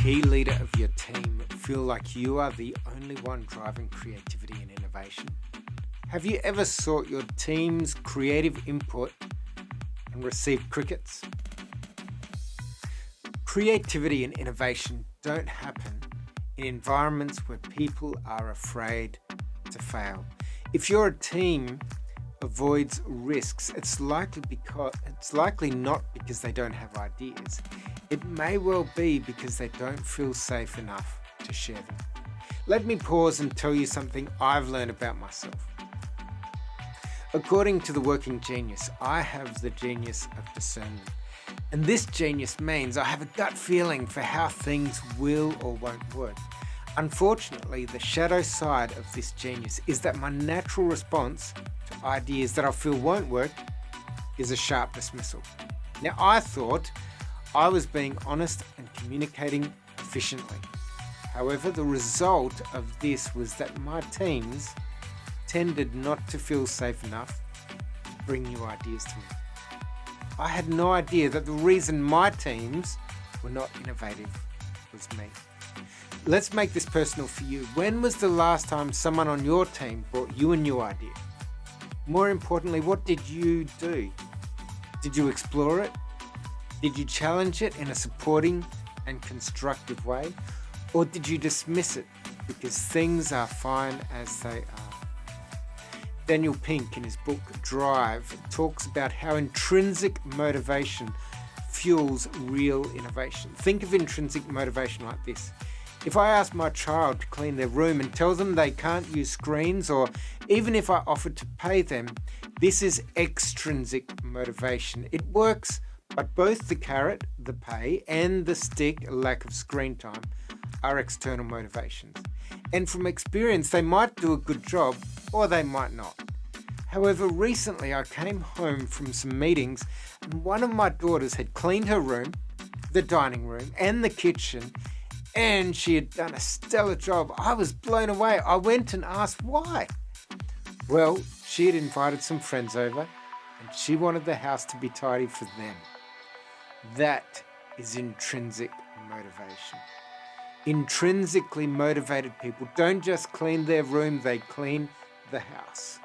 key leader of your team feel like you are the only one driving creativity and innovation? Have you ever sought your team's creative input and received crickets? Creativity and innovation don't happen in environments where people are afraid to fail. If your team avoids risks, it's likely not because they don't have ideas. It may well be because they don't feel safe enough to share them. Let me pause and tell you something I've learned about myself. According to the working genius, I have the genius of discernment. And this genius means I have a gut feeling for how things will or won't work. Unfortunately, the shadow side of this genius is that my natural response to ideas that I feel won't work is a sharp dismissal. Now, I thought I was being honest and communicating efficiently. However, the result of this was that my teams tended not to feel safe enough to bring new ideas to me. I had no idea that the reason my teams were not innovative was me. Let's make this personal for you. When was the last time someone on your team brought you a new idea? More importantly, what did you do? Did you explore it? Did you challenge it in a supporting and constructive way? Or did you dismiss it because things are fine as they are? Daniel Pink, in his book Drive, talks about how intrinsic motivation fuels real innovation. Think of intrinsic motivation like this. If I ask my child to clean their room and tell them they can't use screens, or even if I offered to pay them, this is extrinsic motivation. It works, but both the carrot, the pay, and the stick, lack of screen time, are external motivations. And from experience, they might do a good job or they might not. However, recently I came home from some meetings and one of my daughters had cleaned her room, the dining room, and the kitchen, and she had done a stellar job. I was blown away. I went and asked why. Well, she had invited some friends over and she wanted the house to be tidy for them. That is intrinsic motivation. Intrinsically motivated people don't just clean their room, they clean the house.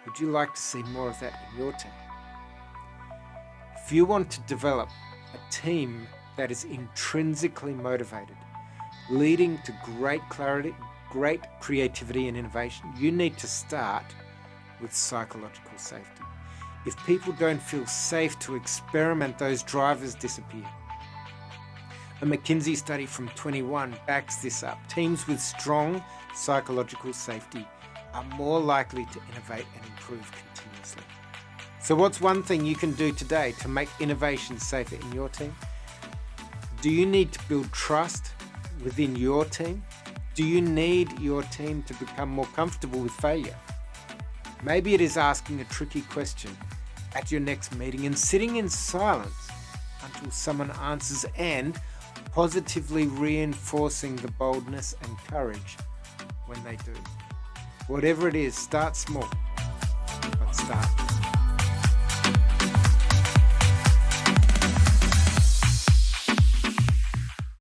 Would you like to see more of that in your team? If you want to develop a team that is intrinsically motivated, leading to great clarity, great creativity and innovation, you need to start with psychological safety. If people don't feel safe to experiment, those drivers disappear. A McKinsey study from 21 backs this up. Teams with strong psychological safety are more likely to innovate and improve continuously. So what's one thing you can do today to make innovation safer in your team? Do you need to build trust within your team? Do you need your team to become more comfortable with failure? Maybe it is asking a tricky question at your next meeting and sitting in silence until someone answers, and positively reinforcing the boldness and courage when they do. Whatever it is, start small, but start.